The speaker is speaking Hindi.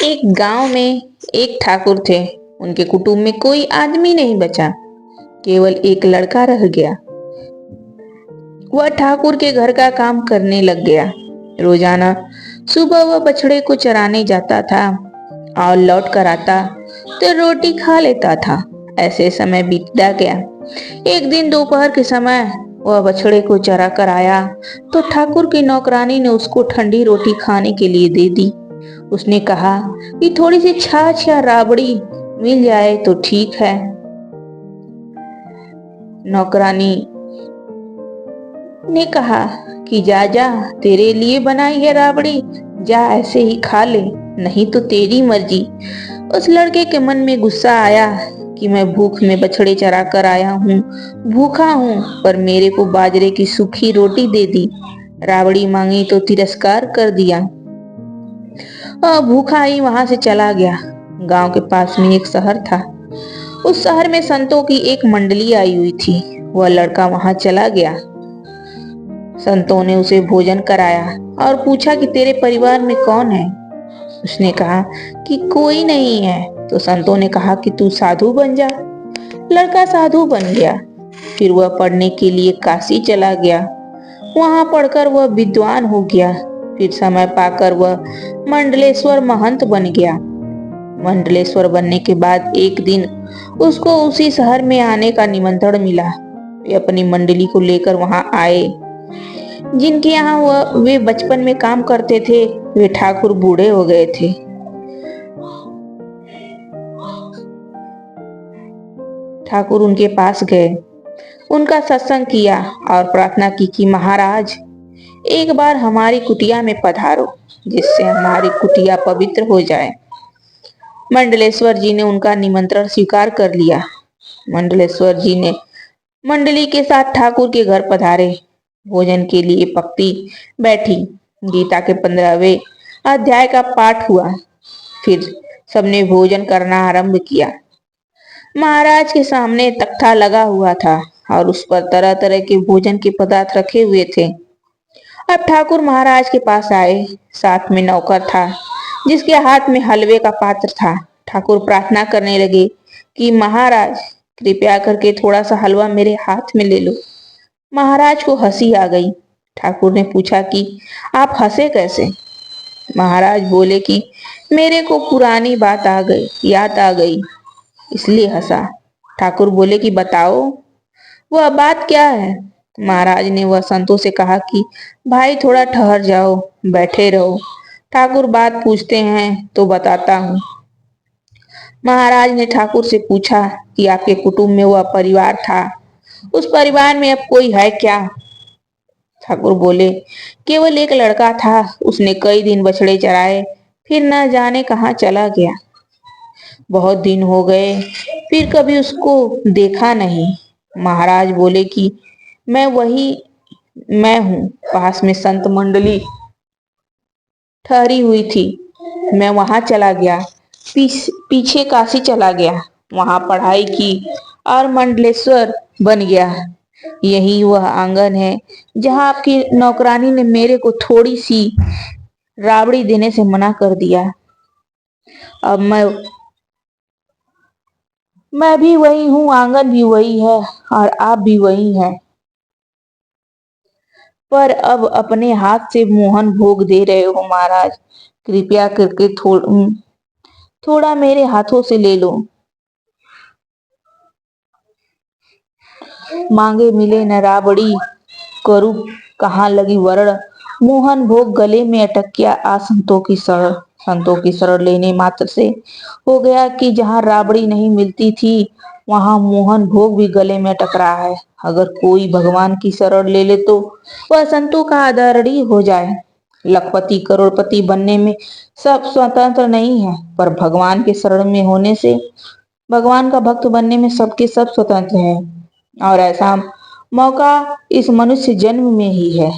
एक गांव में एक ठाकुर थे। उनके कुटुंब में कोई आदमी नहीं बचा, केवल एक लड़का रह गया। वह ठाकुर के घर का काम करने लग गया। रोजाना सुबह वह बछड़े को चराने जाता था और लौट कर आता तो रोटी खा लेता था। ऐसे समय बीतता गया। एक दिन दोपहर के समय वह बछड़े को चरा कर आया तो ठाकुर की नौकरानी ने उसको ठंडी रोटी खाने के लिए दे दी। उसने कहा कि थोड़ी सी छाछ या राबड़ी मिल जाए तो ठीक है। नौकरानी ने कहा कि जा जा, तेरे लिए बनाई है राबड़ी, जा ऐसे ही खा ले, नहीं तो तेरी मर्जी। उस लड़के के मन में गुस्सा आया कि मैं भूख में बछड़े चरा कर आया हूँ, भूखा हूँ, पर मेरे को बाजरे की सूखी रोटी दे दी। राबड़ी मांगी तो तिरस्कार कर दिया। भूखा ही वहां से चला गया। गांव के पास में एक शहर था। उस शहर में संतों की एक मंडली आई हुई थी। वह लड़का वहां चला गया। संतों ने उसे भोजन कराया और पूछा कि तेरे परिवार में कौन है। उसने कहा कि कोई नहीं है। तो संतों ने कहा कि तू साधु बन जा। लड़का साधु बन गया। फिर वह पढ़ने के लिए काशी चला गया। वहां पढ़कर वह विद्वान हो गया। फिर समय पाकर वह मंडलेश्वर महंत बन गया। मंडलेश्वर बनने के बाद एक दिन उसको उसी शहर में आने का निमंत्रण मिला। वे अपनी मंडली को लेकर वहां आए। जिनके यहाँ वे बचपन में काम करते थे, वे ठाकुर बूढ़े हो गए थे। ठाकुर उनके पास गए, उनका सत्संग किया और प्रार्थना की कि महाराज, एक बार हमारी कुटिया में पधारो, जिससे हमारी कुटिया पवित्र हो जाए। मंडलेश्वर जी ने उनका निमंत्रण स्वीकार कर लिया। मंडलेश्वर जी ने मंडली के साथ ठाकुर के घर पधारे। भोजन के लिए पंक्ति बैठी। गीता के 15वें अध्याय का पाठ हुआ। फिर सबने भोजन करना आरंभ किया। महाराज के सामने तख्ता लगा हुआ था और उस पर तरह तरह के भोजन के पदार्थ रखे हुए थे। अब ठाकुर महाराज के पास आए। साथ में नौकर था, जिसके हाथ में हलवे का पात्र था। ठाकुर प्रार्थना करने लगे कि महाराज, कृपया करके थोड़ा सा हलवा मेरे हाथ में ले लो। महाराज को हंसी आ गई। ठाकुर ने पूछा कि आप हंसे कैसे। महाराज बोले कि मेरे को पुरानी बात याद आ गई, इसलिए हंसा। ठाकुर बोले कि बताओ, वह बात क्या है। महाराज ने वह संतों से कहा कि भाई थोड़ा ठहर जाओ, बैठे रहो, ठाकुर बात पूछते हैं तो बताता हूँ। महाराज ने ठाकुर से पूछा कि आपके कुटुंब में वह परिवार था, उस परिवार में अब कोई है क्या। ठाकुर बोले, केवल एक लड़का था, उसने कई दिन बछड़े चराए, फिर न जाने कहाँ चला गया। बहुत दिन हो गए, फिर कभी उसको देखा नहीं। महाराज बोले कि मैं हूँ। पास में संत मंडली ठहरी हुई थी, मैं वहां चला गया। पीछे काशी चला गया, वहां पढ़ाई की और मंडलेश्वर बन गया। यही वह आंगन है जहां आपकी नौकरानी ने मेरे को थोड़ी सी राबड़ी देने से मना कर दिया। अब मैं भी वही हूँ, आंगन भी वही है और आप भी वही हैं। पर अब अपने हाथ से मोहन भोग दे रहे हो महाराज, कृपया करके थोड़ा मेरे हाथों से ले लो। मांगे मिले न राबड़ी, करूँ कहाँ लगी वरण। मोहन भोग गले में अटक गया आ संतों की शरण। संतों की शरण लेने मात्र से हो गया कि जहाँ राबड़ी नहीं मिलती थी, वहां मोहन भोग भी गले में अटक रहा है। अगर कोई भगवान की शरण ले ले तो वह संतों का आदरणीय हो जाए। लखपति करोड़पति बनने में सब स्वतंत्र नहीं है, पर भगवान के शरण में होने से, भगवान का भक्त बनने में सबके सब स्वतंत्र हैं। और ऐसा मौका इस मनुष्य जन्म में ही है।